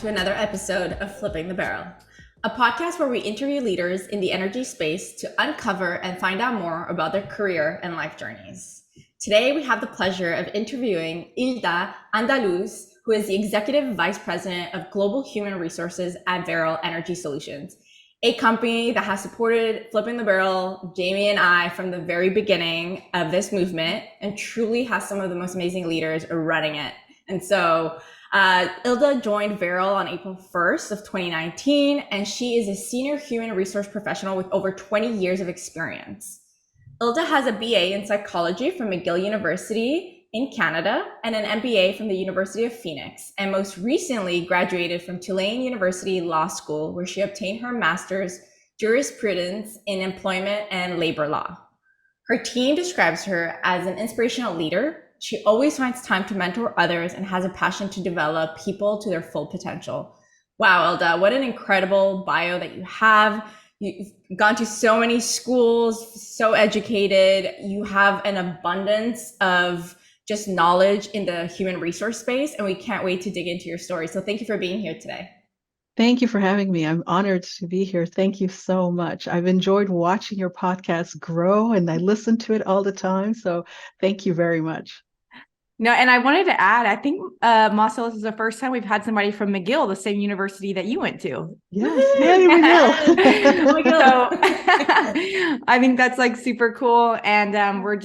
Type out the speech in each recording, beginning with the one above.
to another episode of Flipping the Barrel, a podcast where we interview leaders in the energy space to uncover and find out more about their career and life journeys. Today, we have the pleasure of interviewing Hilda Andaluz, who is the Executive Vice President of Global Human Resources at Varel Energy Solutions, a company that has supported Flipping the Barrel, Jamie and I, from the very beginning of this movement and truly has some of the most amazing leaders running it. And so Ilda joined Varel on April 1st of 2019, and she is a senior human resource professional with over 20 years of experience. Ilda has a BA in psychology from McGill University in Canada and an MBA from the University of Phoenix, and most recently graduated from Tulane University Law School, where she obtained her master's jurisprudence in employment and labor law. Her team describes her as an inspirational leader. She always finds time to mentor others and has a passion to develop people to their full potential. Wow, Ilda, what an incredible bio that you have. You've gone to so many schools, so educated. You have an abundance of just knowledge in the human resource space, and we can't wait to dig into your story. So thank you for being here today. Thank you for having me. I'm honored to be here. Thank you so much. I've enjoyed watching your podcast grow and I listen to it all the time. So thank you very much. No, and I wanted to add, I think Massiel, this is the first time we've had somebody from McGill, the same university that you went to. Yes, hey, McGill. So I think that's like super cool, and we're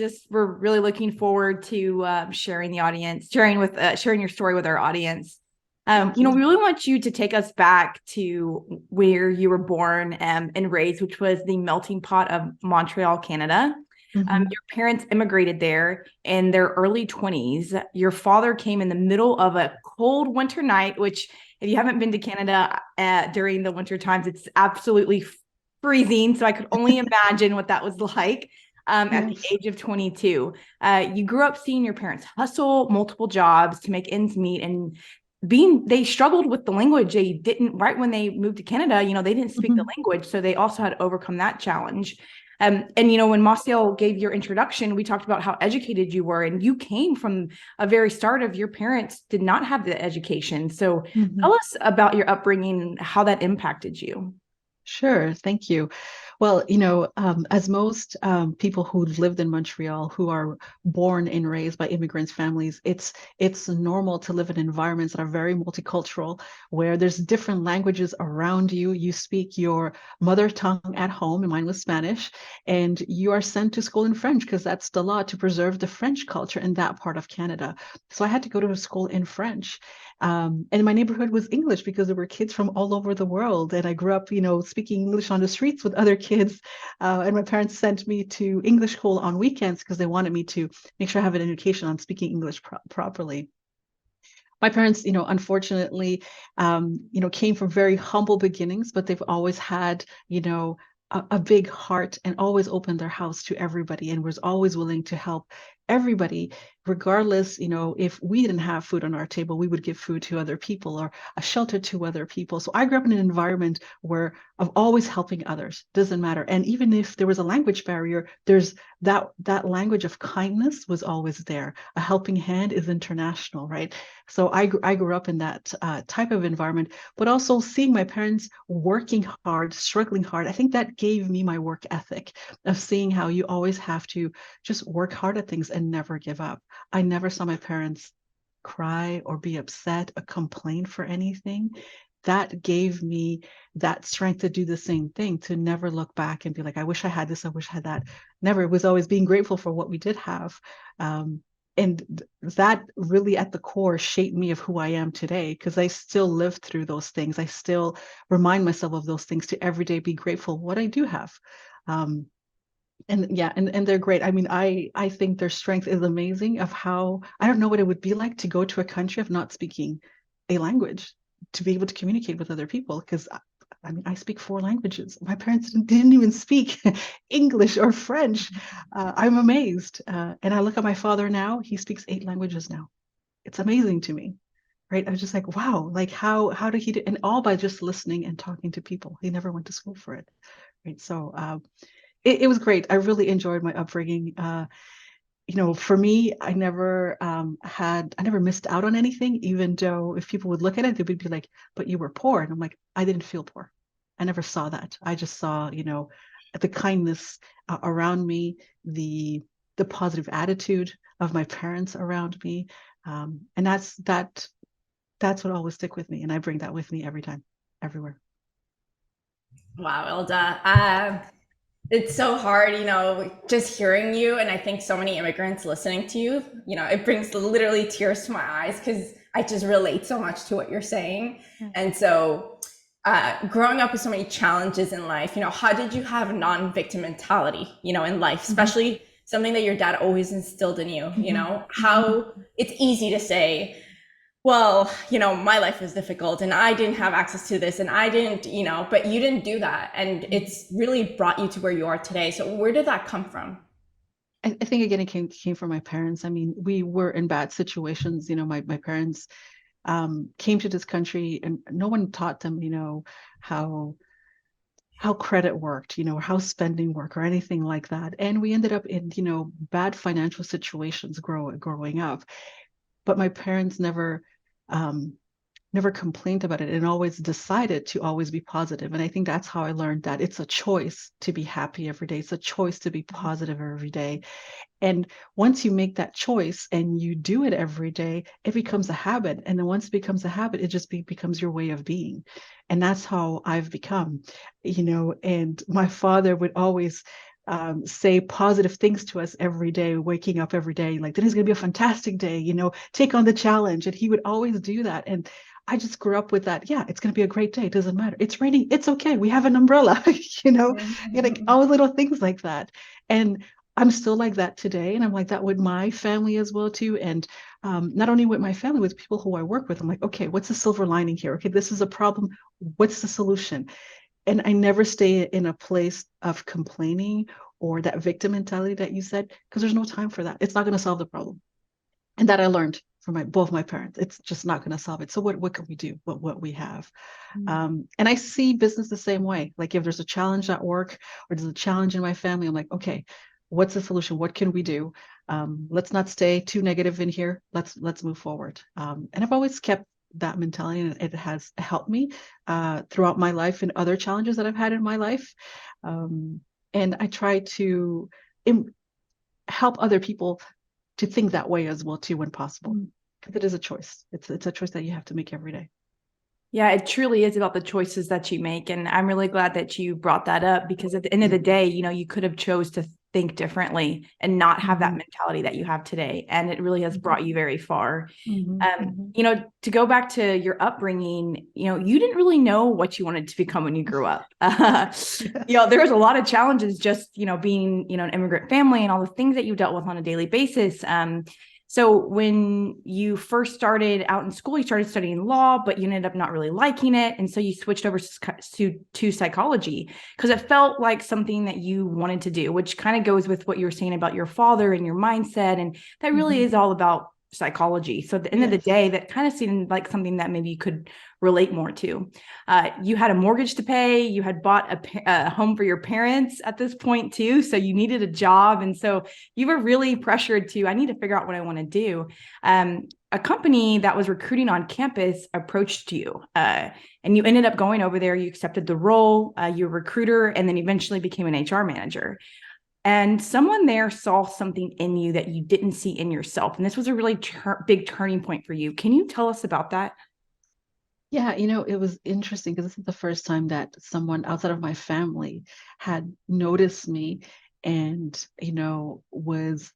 really looking forward to sharing your story with our audience. We really want you to take us back to where you were born and raised, which was the melting pot of Montreal, Canada. Your parents immigrated there in their early 20s. Your father came in the middle of a cold winter night, which if you haven't been to Canada during the winter times, it's absolutely freezing. So I could only imagine what that was like at the age of 22. You grew up seeing your parents hustle multiple jobs to make ends meet, and they struggled with the language. They didn't, right when they moved to Canada, they didn't speak the language. So they also had to overcome that challenge. And when Massiel gave your introduction, we talked about how educated you were, and you came from a very start of your parents did not have the education. So tell us about your upbringing and how that impacted you. Sure. Thank you. Well, as most people who lived in Montreal, who are born and raised by immigrants' families, it's normal to live in environments that are very multicultural, where there's different languages around you. You speak your mother tongue at home, and mine was Spanish, and you are sent to school in French because that's the law to preserve the French culture in that part of Canada. So I had to go to a school in French. And my neighborhood was English because there were kids from all over the world. And I grew up, speaking English on the streets with other kids. And my parents sent me to English school on weekends because they wanted me to make sure I have an education on speaking English properly. My parents, unfortunately, came from very humble beginnings, but they've always had, a big heart and always opened their house to everybody and was always willing to help everybody, regardless, if we didn't have food on our table, we would give food to other people or a shelter to other people. So I grew up in an environment where of always helping others, doesn't matter. And even if there was a language barrier, there's that language of kindness was always there. A helping hand is international, right? So I grew up in that type of environment, but also seeing my parents working hard, struggling hard. I think that gave me my work ethic of seeing how you always have to just work hard at things and never give up. I never saw my parents cry or be upset or complain for anything. That gave me that strength to do the same thing, to never look back and be like, I wish I had this, I wish I had that. Never. It was always being grateful for what we did have. And that really at the core shaped me of who I am today, because I still live through those things. I still remind myself of those things to every day be grateful what I do have. And they're great. I mean, I think their strength is amazing of how, I don't know what it would be like to go to a country of not speaking a language, to be able to communicate with other people. Because I mean, I speak 4 languages. My parents didn't even speak English or French. I'm amazed. And I look at my father now, he speaks 8 languages now. It's amazing to me, right? I was just like, wow, like how did he do? And all by just listening and talking to people. He never went to school for it, right? So it was great. I really enjoyed my upbringing. for me, I never I never missed out on anything, even though if people would look at it, they would be like, but you were poor. And I'm like, I didn't feel poor. I never saw that. I just saw, the kindness around me, the positive attitude of my parents around me. And that's what always stick with me. And I bring that with me every time, everywhere. Wow, Ilda. It's so hard, just hearing you. And I think so many immigrants listening to you, it brings literally tears to my eyes because I just relate so much to what you're saying. And so, growing up with so many challenges in life, how did you have non-victim mentality, in life, especially something that your dad always instilled in you, how it's easy to say, well, my life was difficult and I didn't have access to this and I didn't, but you didn't do that. And it's really brought you to where you are today. So where did that come from? I think again, it came from my parents. I mean, we were in bad situations. My parents came to this country and no one taught them, how credit worked, or how spending worked or anything like that. And we ended up in, bad financial situations growing up. But my parents um, never complained about it and always decided to always be positive. And I think that's how I learned that it's a choice to be happy every day. It's a choice to be positive every day. And once you make that choice and you do it every day, it becomes a habit. And then once it becomes a habit, it just becomes your way of being. And that's how I've become, and my father would always say positive things to us every day, waking up every day, like, today's going to be a fantastic day, take on the challenge. And he would always do that. And I just grew up with that. Yeah, it's going to be a great day. It doesn't matter. It's raining. It's okay. We have an umbrella, like all little things like that. And I'm still like that today. And I'm like that with my family as well, too. And not only with my family, with people who I work with, I'm like, okay, what's the silver lining here? Okay, this is a problem. What's the solution? And I never stay in a place of complaining or that victim mentality that you said, because there's no time for that. It's not going to solve the problem. And that I learned from both my parents. It's just not going to solve it. So what can we do? What we have? And I see business the same way. Like if there's a challenge at work or there's a challenge in my family, I'm like, okay, what's the solution? What can we do? Let's not stay too negative in here. Let's move forward. And I've always kept that mentality, and it has helped me throughout my life and other challenges that I've had in my life. And I try to help other people to think that way as well too when possible, because it is a choice. It's a choice that you have to make every day. Yeah, it truly is about the choices that you make. And I'm really glad that you brought that up, because at the end of the day, you could have chose to think differently and not have that mentality that you have today. And it really has brought you very far. To go back to your upbringing, you didn't really know what you wanted to become when you grew up. There was a lot of challenges just, being, an immigrant family and all the things that you dealt with on a daily basis. So when you first started out in school, you started studying law, but you ended up not really liking it. And so you switched over to psychology because it felt like something that you wanted to do, which kind of goes with what you were saying about your father and your mindset. And that really is all about psychology. So at the end of the day, that kind of seemed like something that maybe you could relate more to. You had a mortgage to pay. You had bought a home for your parents at this point too. So you needed a job. And so you were really pressured to, I need to figure out what I want to do. A company that was recruiting on campus approached you and you ended up going over there. You accepted the role, you're a recruiter, and then eventually became an HR manager. And someone there saw something in you that you didn't see in yourself. And this was a really big turning point for you. Can you tell us about that? Yeah, it was interesting because this is the first time that someone outside of my family had noticed me and, was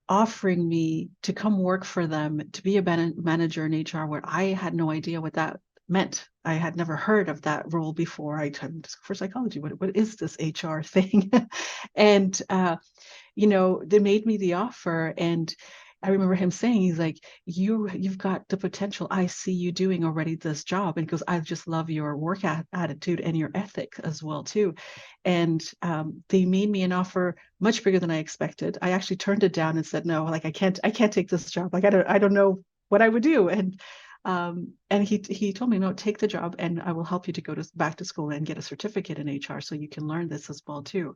offering me to come work for them, to be a manager in HR, where I had no idea what that meant. I had never heard of that role before. I tried for psychology. What is this HR thing? And they made me the offer, and I remember him saying, he's like, you've got the potential. I see you doing already this job. And because I just love your work attitude and your ethic as well too. And they made me an offer much bigger than I expected. I actually turned it down and said, no, like I can't take this job. Like I don't know what I would do. And he told me, no, take the job and I will help you to go back to school and get a certificate in HR so you can learn this as well too.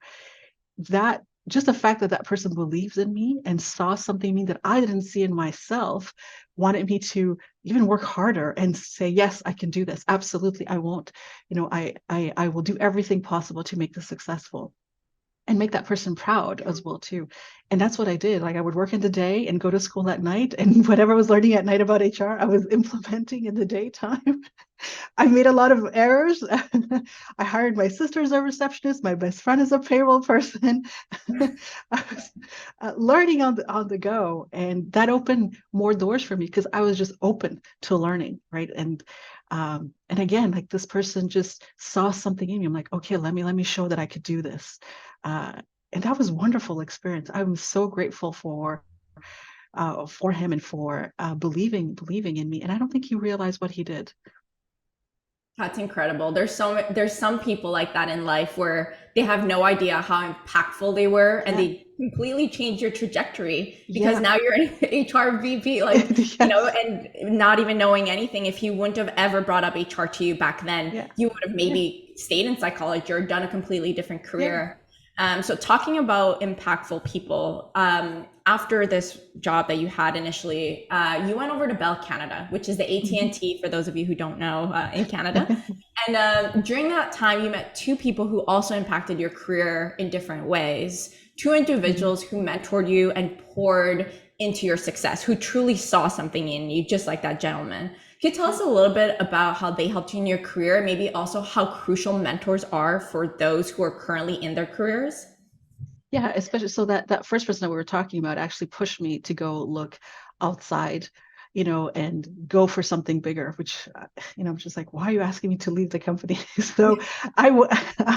that just the fact that that person believes in me and saw something in me that I didn't see in myself, wanted me to even work harder and say, yes, I can do this. Absolutely, I won't. I will do everything possible to make this successful and make that person proud as well too. And that's what I did. Like I would work in the day and go to school at night, and whatever I was learning at night about HR, I was implementing in the daytime. I made a lot of errors. I hired my sister as a receptionist. My best friend is a payroll person. I was learning on the go, and that opened more doors for me because I was just open to learning, right? And again, like this person just saw something in me. I'm like, okay, let me show that I could do this. And that was a wonderful experience. I'm so grateful for him and for believing in me. And I don't think he realized what he did. That's incredible. There's some people like that in life where they have no idea how impactful they were and Yeah. they completely change your trajectory because Yeah. now you're an HR VP, like, Yes. and not even knowing anything. If you wouldn't have ever brought up HR to you back then, Yeah. you would have Yeah. maybe stayed in psychology or done a completely different Yeah. career. So talking about impactful people, after this job that you had initially, you went over to Bell Canada, which is the AT&T for those of you who don't know, in Canada. And during that time, you met two people who also impacted your career in different ways. Two individuals who mentored you and poured into your success, who truly saw something in you, just like that gentleman. Can you tell us a little bit about how they helped you in your career? Maybe also how crucial mentors are for those who are currently in their careers? Yeah, especially so that first person that we were talking about actually pushed me to go look outside, and go for something bigger, which, I'm just like, why are you asking me to leave the company? So I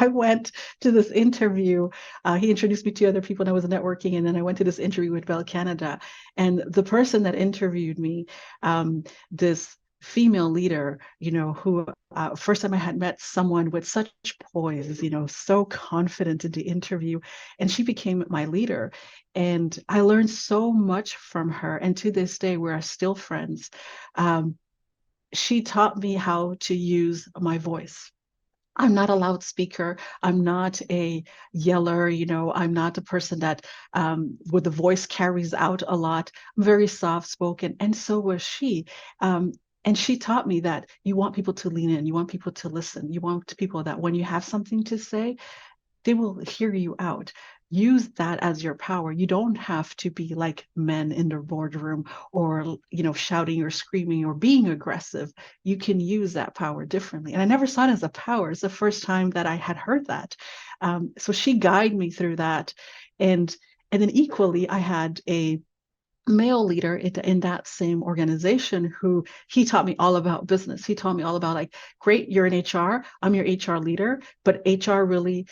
went to this interview. He introduced me to other people and I was networking. And then I went to this interview with Bell Canada. And the person that interviewed me, this female leader, who first time I had met someone with such poise, so confident in the interview, and she became my leader. And I learned so much from her. And to this day, we're still friends. She taught me how to use my voice. I'm not a loudspeaker. I'm not a yeller. I'm not a person that with the voice carries out a lot. I'm very soft spoken. And so was she. And she taught me that you want people to lean in. You want people to listen. You want people that when you have something to say, they will hear you out. Use that as your power. You don't have to be like men in the boardroom or, shouting or screaming or being aggressive. You can use that power differently. And I never saw it as a power. It's the first time that I had heard that. So she guided me through that. And then equally, I had a male leader in that same organization who he taught me all about business. He taught me all about like, great, you're in HR, I'm your HR leader, but HR really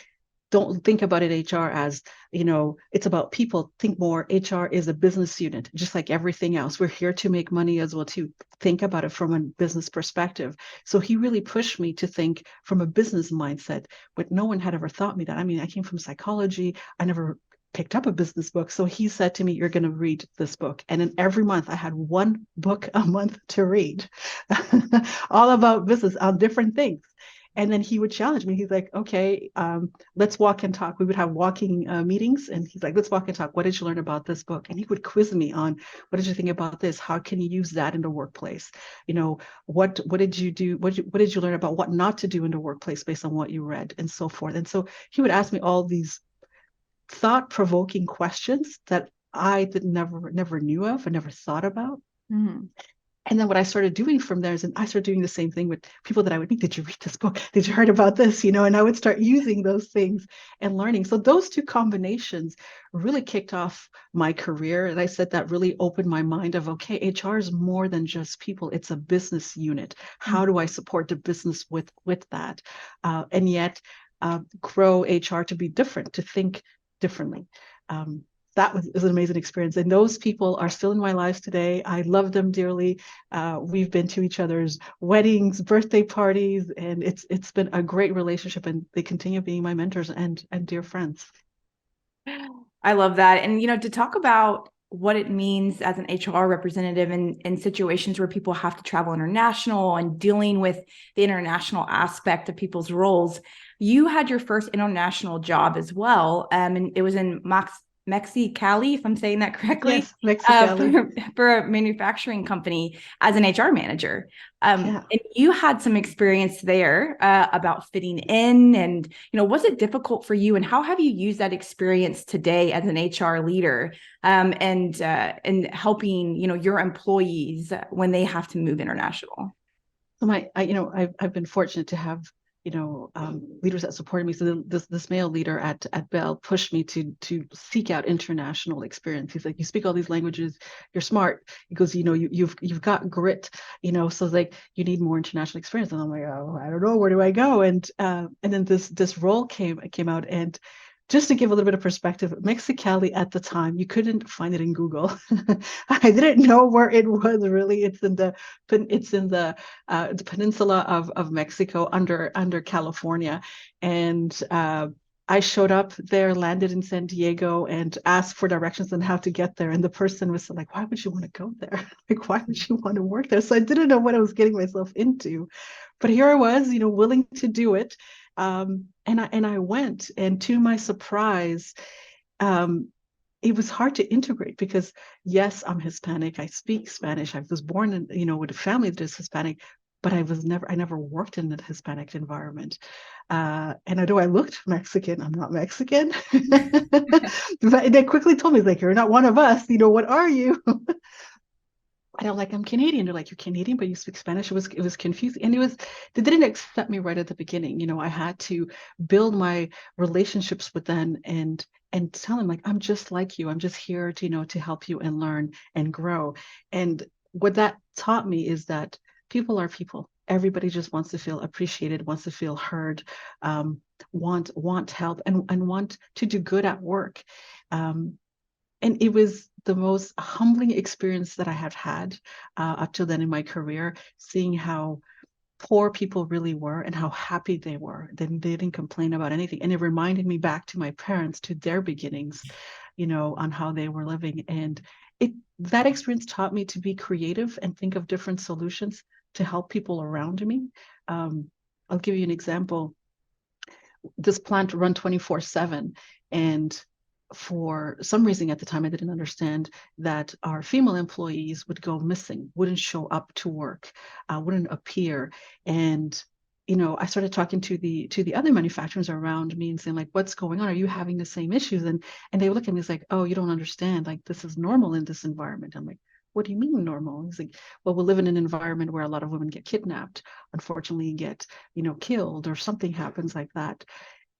don't think about it HR as, it's about people. Think more HR is a business unit, just like everything else. We're here to make money as well, to think about it from a business perspective. So he really pushed me to think from a business mindset, but no one had ever taught me that. I mean, I came from psychology. I never picked up a business book. So he said to me, you're going to read this book. And then every month I had one book a month to read, all about business on different things. And then he would challenge me. He's like, okay, let's walk and talk. We would have walking meetings. And he's like, let's walk and talk. What did you learn about this book? And he would quiz me on, what did you think about this? How can you use that in the workplace? What did you do? What did you learn about what not to do in the workplace based on what you read and so forth? And so he would ask me all these thought-provoking questions that I never knew of and never thought about. Mm-hmm. And then what I started doing from there is, and I started doing the same thing with people that I would meet. Did you read this book? Did you heard about this? And I would start using those things and learning. So those two combinations really kicked off my career. And I said that really opened my mind of, okay, HR is more than just people. It's a business unit. How do I support the business with that? And yet grow HR to be different, to think differently. That was an amazing experience. And those people are still in my lives today. I love them dearly. We've been to each other's weddings, birthday parties, and it's been a great relationship. And they continue being my mentors and dear friends. I love that. And, to talk about what it means as an HR representative in situations where people have to travel international and dealing with the international aspect of people's roles. You had your first international job as well, and it was in Mexicali, if I'm saying that correctly. Yes, Mexicali. For a manufacturing company as an HR manager. Yeah. And you had some experience there about fitting in, and was it difficult for you, and how have you used that experience today as an HR leader, and helping your employees when they have to move international? So I've been fortunate to have leaders that supported me. So this male leader at Bell pushed me to seek out international experience. He's like, you speak all these languages, you're smart. He goes, you've got grit, so it's like you need more international experience. And I'm like, oh, I don't know, where do I go? And then this role came out, and just to give a little bit of perspective, Mexicali at the time, you couldn't find it in Google. I didn't know where it was really. It's in the peninsula of Mexico under California. And I showed up there, landed in San Diego, and asked for directions on how to get there. And the person was like, why would you want to go there? Like, why would you want to work there? So I didn't know what I was getting myself into. But here I was, willing to do it. And I went, and to my surprise, it was hard to integrate because yes, I'm Hispanic. I speak Spanish. I was born in, with a family that is Hispanic, but I never worked in a Hispanic environment. And although I looked Mexican, I'm not Mexican. But they quickly told me, like, you're not one of us. What are you? And I'm like, I'm Canadian. They're like, you're Canadian, but you speak Spanish. It was confusing. And they didn't accept me right at the beginning. I had to build my relationships with them and tell them, like, I'm just like you. I'm just here to, to help you and learn and grow. And what that taught me is that people are people. Everybody just wants to feel appreciated, wants to feel heard, want help, and want to do good at work. And it was the most humbling experience that I have had up till then in my career, seeing how poor people really were and how happy they were. They didn't complain about anything. And it reminded me back to my parents, to their beginnings, on how they were living. And that experience taught me to be creative and think of different solutions to help people around me. I'll give you an example. This plant run 24/7, and for some reason at the time I didn't understand that our female employees would go missing, wouldn't show up to work, wouldn't appear. And I started talking to the other manufacturers around me and saying, like, what's going on? Are you having the same issues? And they look at me, it's like, oh, you don't understand, like, this is normal in this environment. I'm like, what do you mean normal? He's like, well, we live in an environment where a lot of women get kidnapped, unfortunately get killed, or something happens like that.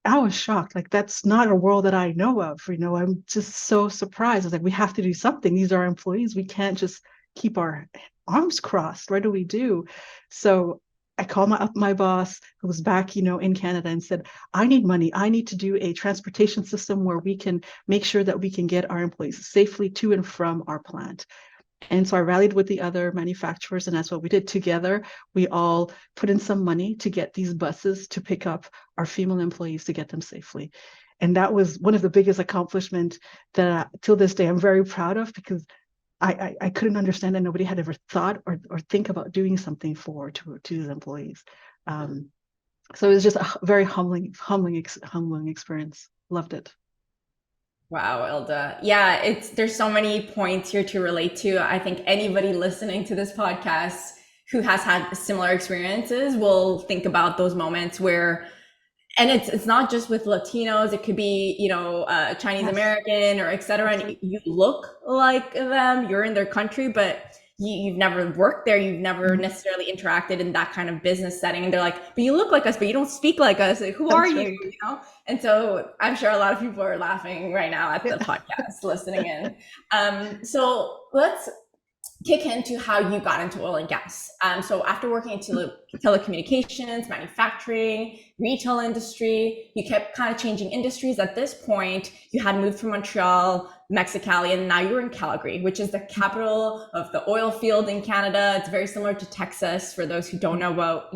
I was shocked. Like, that's not a world that I know of. I'm just so surprised. I was like, we have to do something. These are our employees. We can't just keep our arms crossed. What do we do? So I called my boss, who was back, in Canada, and said, I need money. I need to do a transportation system where we can make sure that we can get our employees safely to and from our plant. And so I rallied with the other manufacturers, and that's what we did together. We all put in some money to get these buses to pick up our female employees to get them safely. And that was one of the biggest accomplishments that till this day I'm very proud of, because I couldn't understand that nobody had ever thought or think about doing something to these employees. So it was just a very humbling experience. Loved it. Wow, Ilda. Yeah, there's so many points here to relate to. I think anybody listening to this podcast who has had similar experiences will think about those moments where, and it's not just with Latinos, it could be, Chinese American or et cetera. And you look like them, you're in their country, but you've never worked there, you've never necessarily interacted in that kind of business setting, and they're like, but you look like us, but you don't speak like us. Like, who are you? And so I'm sure a lot of people are laughing right now at the podcast, listening in. So let's kick into how you got into oil and gas. So after working in telecommunications, manufacturing, retail industry, you kept kind of changing industries. At this point, you had moved from Montreal, Mexicali, and now you're in Calgary, which is the capital of the oil field in Canada. It's very similar to Texas, for those who don't know about,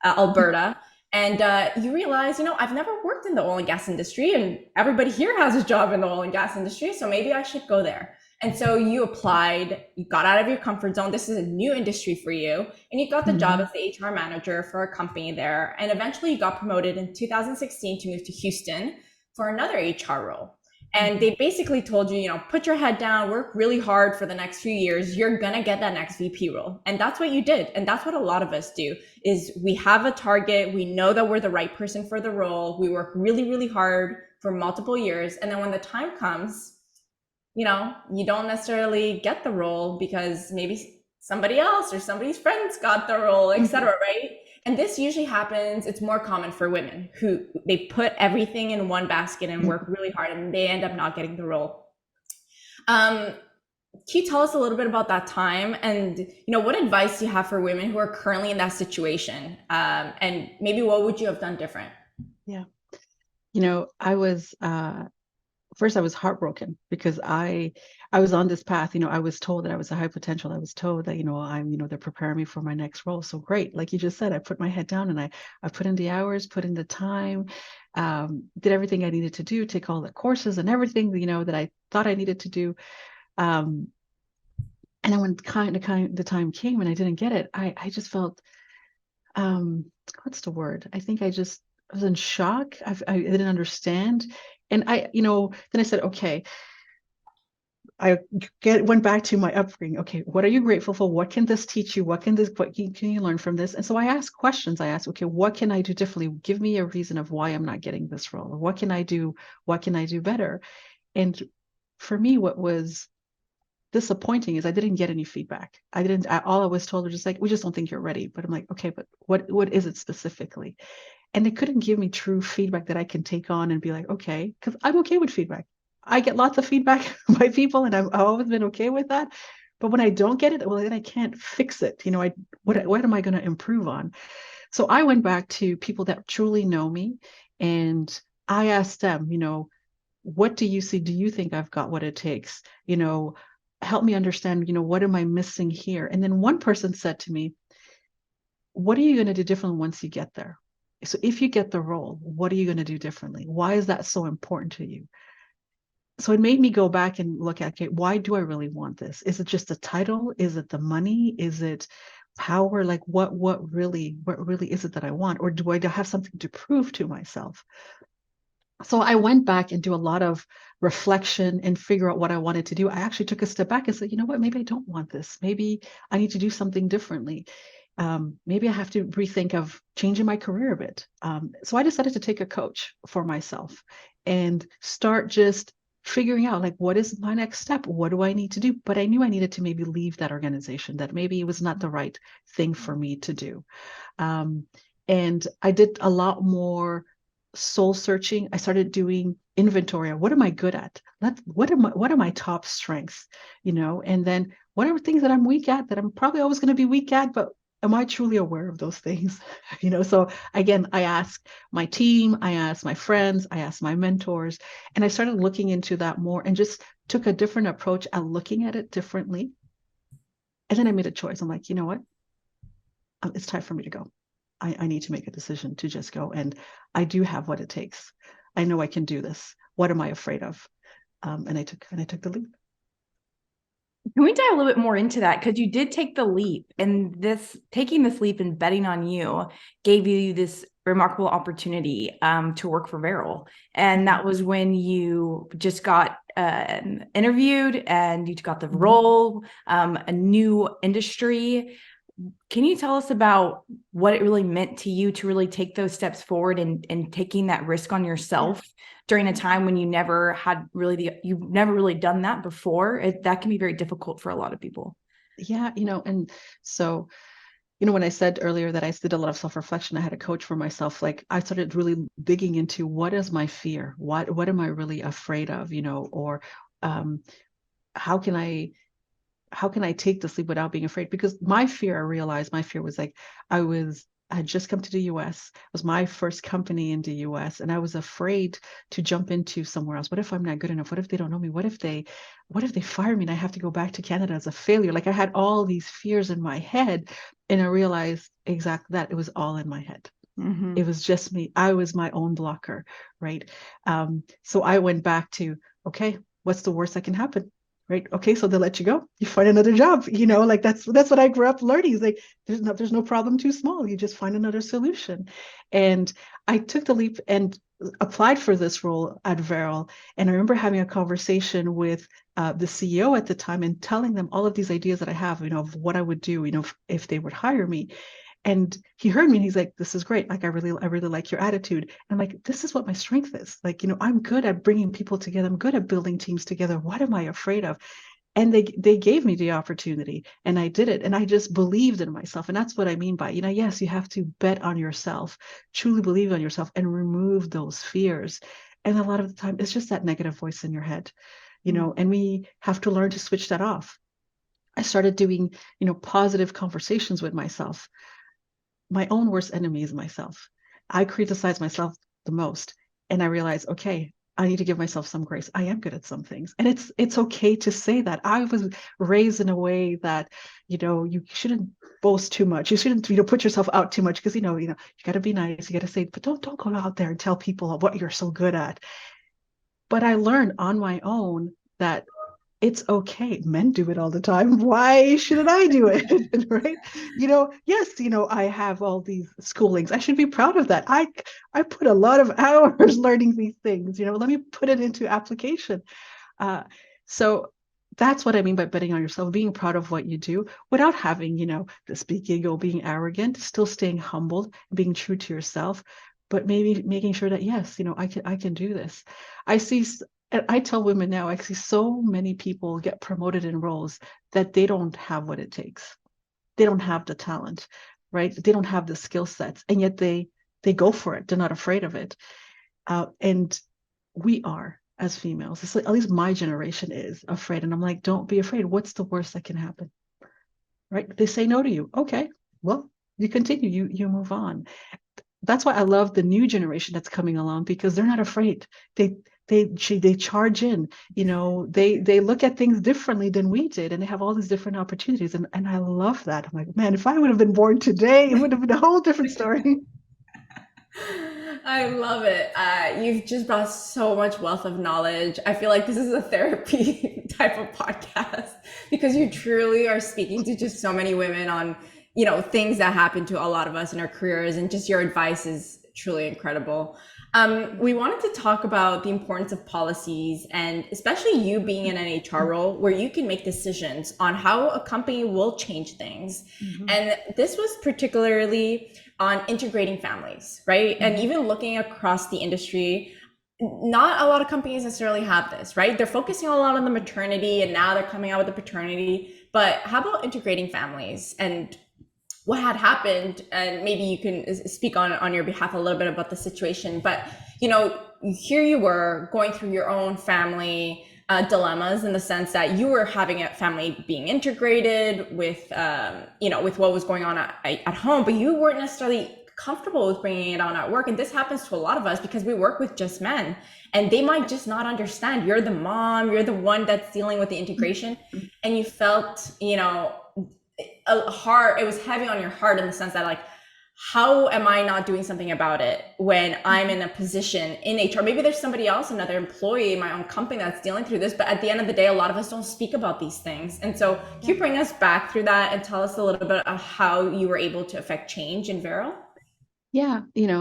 Alberta. And you realize, I've never worked in the oil and gas industry, and everybody here has a job in the oil and gas industry, so maybe I should go there. And so you applied, you got out of your comfort zone. This is a new industry for you. And you got the job as the HR manager for a company there. And eventually you got promoted in 2016 to move to Houston for another HR role. And they basically told you, put your head down, work really hard for the next few years. You're going to get that next VP role. And that's what you did. And that's what a lot of us do is we have a target. We know that we're the right person for the role. We work really, really hard for multiple years. And then when the time comes, you don't necessarily get the role because maybe somebody else or somebody's friends got the role, etc. Right? And this usually happens. It's more common for women who they put everything in one basket and work really hard, and they end up not getting the role. Can you tell us a little bit about that time, and what advice do you have for women who are currently in that situation, and maybe what would you have done different? Yeah, I was first I was heartbroken because I was on this path. I was told that I was a high potential. I was told that they're preparing me for my next role. So great, like you just said, I put my head down and I put in the hours, put in the time, did everything I needed to do, take all the courses and everything that I thought I needed to do. And then when the time came and I didn't get it, I just felt what's the word? I think I was in shock. I didn't understand. And then I said, okay, I went back to my upbringing. Okay, what are you grateful for? What can this teach you? What can you learn from this? And so I asked questions. I asked, okay, what can I do differently? Give me a reason of why I'm not getting this role. Or what can I do? What can I do better? And for me, what was disappointing is I didn't get any feedback. All I was told was just like, we just don't think you're ready. But I'm like, okay, but what is it specifically? And they couldn't give me true feedback that I can take on and be like, okay, because I'm okay with feedback. I get lots of feedback by people, and I've always been okay with that. But when I don't get it, well, then I can't fix it. What am I going to improve on? So I went back to people that truly know me, and I asked them, what do you see? Do you think I've got what it takes? Help me understand, what am I missing here? And then one person said to me, what are you going to do differently once you get there? So if you get the role, what are you going to do differently? Why is that so important to you? So it made me go back and look at, okay, why do I really want this? Is it just a title? Is it the money? Is it power? Like what really is it that I want? Or do I have something to prove to myself? So I went back and do a lot of reflection and figure out what I wanted to do. I actually took a step back and said, you know what, maybe I don't want this. Maybe I need to do something differently. Maybe I have to rethink of changing my career a bit. So I decided to take a coach for myself and start just figuring out like, what is my next step? What do I need to do? But I knew I needed to maybe leave that organization, that maybe it was not the right thing for me to do. And I did a lot more soul searching. I started doing inventory. What am I good at? What are my top strengths? And then what are things that I'm weak at that I'm probably always going to be weak at, but am I truly aware of those things? So again, I asked my team, I asked my friends, I asked my mentors, and I started looking into that more and just took a different approach at looking at it differently. And then I made a choice. I'm like, you know what? It's time for me to go. I need to make a decision to just go. And I do have what it takes. I know I can do this. What am I afraid of? And I took the leap. Can we dive a little bit more into that? Because you did take the leap, and taking this leap and betting on you gave you this remarkable opportunity to work for Varel. And that was when you just got interviewed and you got the role, a new industry. Can you tell us about what it really meant to you to really take those steps forward and taking that risk on yourself during a time when you've never really done that before? That can be very difficult for a lot of people. Yeah, and so, when I said earlier that I did a lot of self-reflection, I had a coach for myself. Like I started really digging into what is my fear? What am I really afraid of? Or how can I take this leap without being afraid? Because I realized my fear was like, I had just come to the US. It was my first company in the US. And I was afraid to jump into somewhere else. What if I'm not good enough? What if they don't know me? What if they fire me and I have to go back to Canada as a failure? Like I had all these fears in my head. And I realized exactly that it was all in my head. Mm-hmm. It was just me. I was my own blocker, right? So I went back to, okay, what's the worst that can happen? right? Okay, so they'll let you go. You find another job, like that's what I grew up learning. Is like there's no problem too small. You just find another solution. And I took the leap and applied for this role at Varel. And I remember having a conversation with the CEO at the time and telling them all of these ideas that I have, of what I would do, if they would hire me. And he heard me and he's like, this is great. Like, I really like your attitude. And I'm like, this is what my strength is. Like, I'm good at bringing people together. I'm good at building teams together. What am I afraid of? And they gave me the opportunity and I did it. And I just believed in myself. And that's what I mean by, yes, you have to bet on yourself, truly believe on yourself and remove those fears. And a lot of the time it's just that negative voice in your head, and we have to learn to switch that off. I started doing, positive conversations with myself. My own worst enemy is myself. I criticize myself the most. And I realize, okay, I need to give myself some grace. I am good at some things. And it's okay to say that. I was raised in a way that, you shouldn't boast too much. You shouldn't, put yourself out too much because, you got to be nice. You got to say, but don't go out there and tell people what you're so good at. But I learned on my own that it's okay. Men do it all the time. Why shouldn't I do it? Right? Yes, I have all these schoolings. I should be proud of that. I put a lot of hours learning these things. Let me put it into application. So that's what I mean by betting on yourself, being proud of what you do without having, this big ego, being arrogant, still staying humbled, being true to yourself, but maybe making sure that, yes, I can do this. And I tell women now, I see so many people get promoted in roles that they don't have what it takes. They don't have the talent, right? They don't have the skill sets, and yet they go for it. They're not afraid of it. And we are, as females, it's like, at least my generation is afraid. And I'm like, don't be afraid. What's the worst that can happen? Right? They say no to you. Okay, well, you continue. You move on. That's why I love the new generation that's coming along, because they're not afraid. They charge in, they look at things differently than we did, and they have all these different opportunities. And I love that. I'm like, man, if I would have been born today, it would have been a whole different story. I love it. You've just brought so much wealth of knowledge. I feel like this is a therapy type of podcast because you truly are speaking to just so many women on, things that happen to a lot of us in our careers, and just your advice is truly incredible. We wanted to talk about the importance of policies, and especially you being in an HR role where you can make decisions on how a company will change things. Mm-hmm. And this was particularly on integrating families, right? Mm-hmm. And even looking across the industry, not a lot of companies necessarily have this, right? They're focusing a lot on the maternity, and now they're coming out with the paternity. But how about integrating families and what had happened? And maybe you can speak on your behalf a little bit about the situation. But, here you were going through your own family dilemmas, in the sense that you were having a family being integrated with, with what was going on at home, but you weren't necessarily comfortable with bringing it on at work. And this happens to a lot of us because we work with just men, and they might just not understand. You're the mom, you're the one that's dealing with the integration, and you felt, it was heavy on your heart, in the sense that, like, how am I not doing something about it when I'm in a position in HR? Maybe there's somebody else, another employee in my own company that's dealing through this, but at the end of the day, a lot of us don't speak about these things. And so can you bring us back through that and tell us a little bit of how you were able to affect change in Varel? Yeah,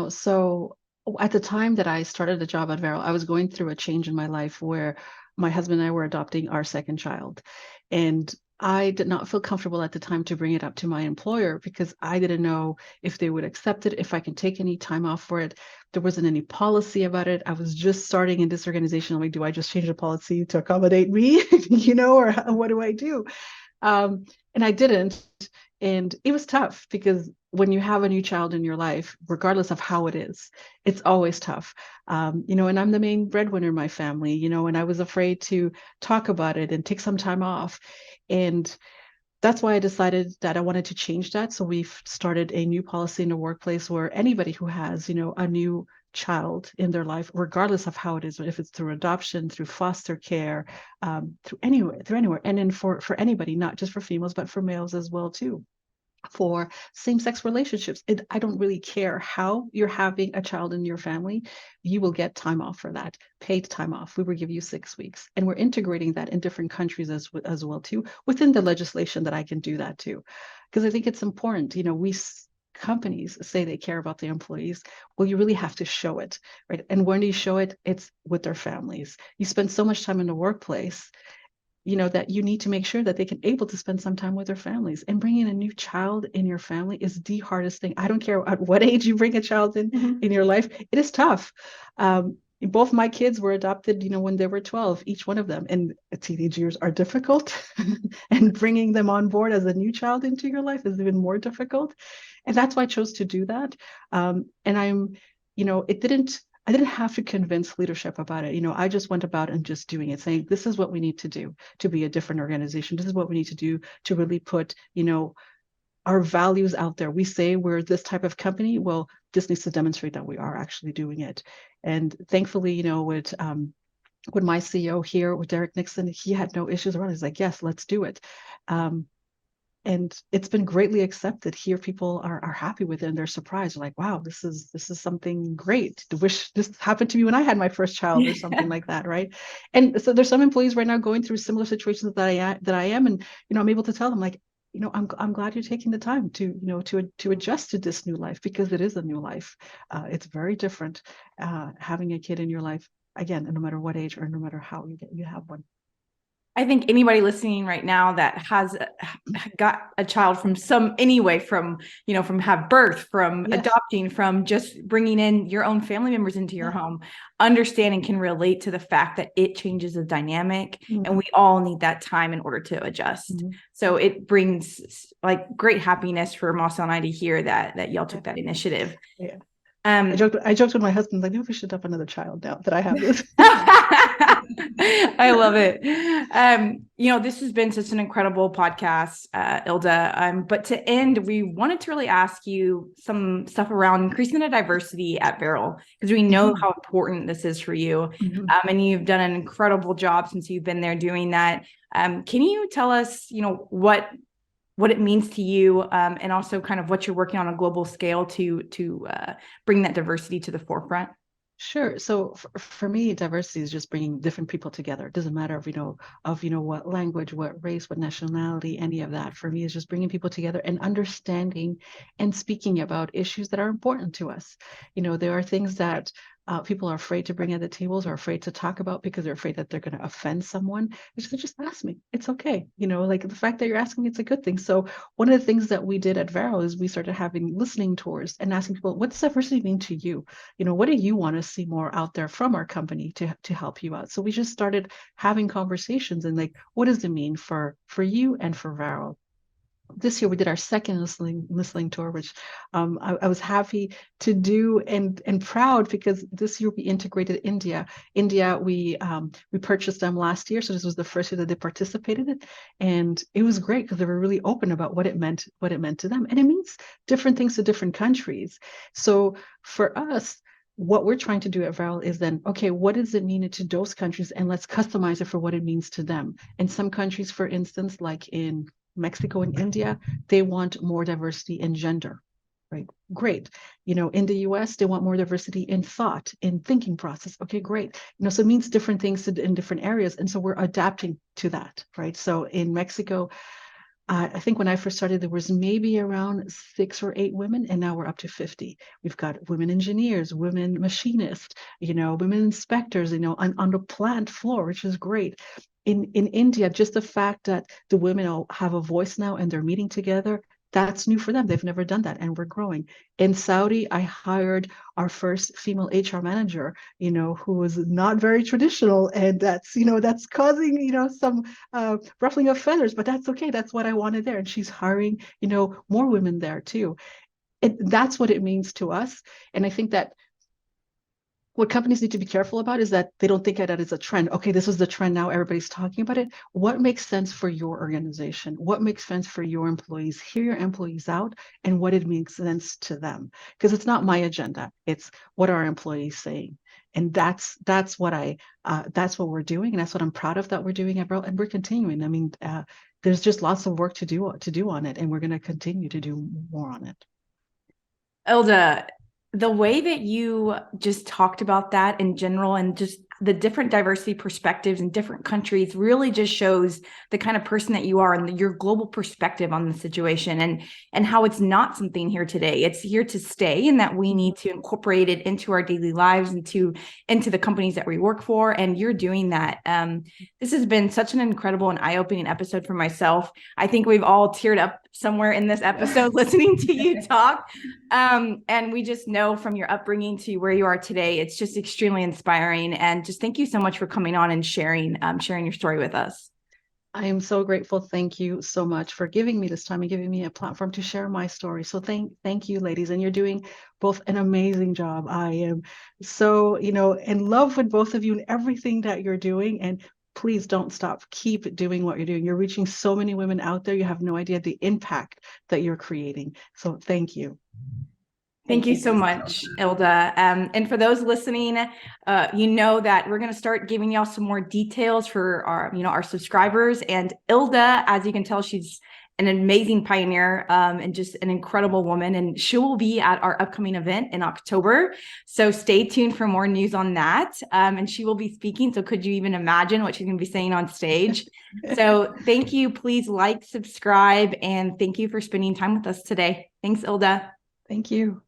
so at the time that I started the job at Varel, I was going through a change in my life where my husband and I were adopting our second child. And I did not feel comfortable at the time to bring it up to my employer, because I didn't know if they would accept it, if I can take any time off for it. There wasn't any policy about it. I was just starting in this organization. I'm like, do I just change the policy to accommodate me, or what do I do? And I didn't. And it was tough, because when you have a new child in your life, regardless of how it is, it's always tough. And I'm the main breadwinner in my family, and I was afraid to talk about it and take some time off. And that's why I decided that I wanted to change that. So we've started a new policy in the workplace where anybody who has, a new child in their life, regardless of how it is, if it's through adoption, through foster care, through anywhere, and then for anybody, not just for females, but for males as well too. for same-sex relationships. I don't really care how you're having a child in your family, you will get time off for that, paid time off. We will give you 6 weeks. And we're integrating that in different countries as well too, within the legislation that I can do that too. Because I think it's important, companies say they care about the employees. Well, you really have to show it, right? And when you show it, it's with their families. You spend so much time in the workplace, that you need to make sure that they can able to spend some time with their families. And bringing a new child in your family is the hardest thing. I don't care at what age you bring a child in your life. It is tough. Both my kids were adopted, when they were 12, each one of them. And teenage years are difficult. And bringing them on board as a new child into your life is even more difficult. And that's why I chose to do that. I didn't have to convince leadership about it. I just went about and just doing it, saying, this is what we need to do to be a different organization. This is what we need to do to really put, our values out there. We say we're this type of company. Well, this needs to demonstrate that we are actually doing it. And thankfully, with my CEO here, with Derek Nixon, he had no issues around it. He's like, yes, let's do it. And it's been greatly accepted here. People are happy with it, and they're surprised. They're like, wow, this is something great. I wish this happened to me when I had my first child or something like that, right? And so there's some employees right now going through similar situations that I am, and I'm able to tell them, like, I'm glad you're taking the time to adjust to this new life, because it is a new life. It's very different having a kid in your life, again, no matter what age or no matter how you have one. I think anybody listening right now that has got a child from from have birth, from adopting, from just bringing in your own family members into your home, understand and can relate to the fact that it changes the dynamic, and we all need that time in order to adjust. So it brings like great happiness for Massiel and I to hear that y'all took that initiative. Yeah. I joked with my husband, like, maybe we should adopt another child now that I have this. I love it. This has been such an incredible podcast, Ilda. But to end, we wanted to really ask you some stuff around increasing the diversity at Varel, because we know how important this is for you. And you've done an incredible job since you've been there doing that. Can you tell us, what it means to you, and also kind of what you're working on a global scale to bring that diversity to the forefront? Sure. So for me, diversity is just bringing different people together. It doesn't matter of what language, what race, what nationality, any of that. For me, is just bringing people together and understanding and speaking about issues that are important to us. There are things that people are afraid to bring at the tables, or afraid to talk about, because they're afraid that they're going to offend someone. Just ask me. It's okay. Like the fact that you're asking me, it's a good thing. So one of the things that we did at Varel is we started having listening tours and asking people, what does diversity mean to you? What do you want to see more out there from our company to help you out? So we just started having conversations and, like, what does it mean for you and for Varel? This year we did our second listening tour, which I was happy to do and proud, because this year we integrated India. We purchased them last year, so this was the first year that they participated in, and it was great because they were really open about what it meant to them, and it means different things to different countries. So for us, what we're trying to do at Varel is then, okay, what does it mean to those countries, and let's customize it for what it means to them. In some countries, for instance, like in Mexico and India, they want more diversity in gender, right? Great. In the US, they want more diversity in thought, in thinking process. Okay, great. So it means different things in different areas. And so we're adapting to that, right? So in Mexico, I think when I first started, there was maybe around 6 or 8 women, and now we're up to 50. We've got women engineers, women machinists, women inspectors, on the plant floor, which is great. In India, just the fact that the women all have a voice now and they're meeting together, that's new for them. They've never done that, and we're growing. In Saudi, I hired our first female HR manager, who was not very traditional, and that's causing, some ruffling of feathers, but that's okay. That's what I wanted there. And she's hiring, more women there too. That's what it means to us. And I think that what companies need to be careful about is that they don't think of it as a trend. Okay, this is the trend now, everybody's talking about it. What makes sense for your organization? What makes sense for your employees? Hear your employees out and what it makes sense to them. Because it's not my agenda. It's what are our employees saying. And that's what we're doing, and that's what I'm proud of that we're doing at Varel, and we're continuing. I mean, there's just lots of work to do on it, and we're going to continue to do more on it. Ilda, the way that you just talked about that in general and just the different diversity perspectives in different countries really just shows the kind of person that you are and your global perspective on the situation, and how it's not something here today. It's here to stay, and that we need to incorporate it into our daily lives, into the companies that we work for. And you're doing that. This has been such an incredible and eye-opening episode for myself. I think we've all teared up somewhere in this episode listening to you talk. And we just know from your upbringing to where you are today, it's just extremely inspiring. And just thank you so much for coming on and sharing your story with us. I am so grateful. Thank you so much for giving me this time and giving me a platform to share my story. So thank you, ladies. And you're doing both an amazing job. I am so, in love with both of you and everything that you're doing. And please don't stop. Keep doing what you're doing. You're reaching so many women out there. You have no idea the impact that you're creating. So thank you. Thank you so much, Ilda. And for those listening, you know that we're going to start giving y'all some more details for our subscribers. And Ilda, as you can tell, she's an amazing pioneer and just an incredible woman. And she will be at our upcoming event in October. So stay tuned for more news on that. And she will be speaking. So could you even imagine what she's going to be saying on stage? So thank you. Please like, subscribe, and thank you for spending time with us today. Thanks, Ilda. Thank you.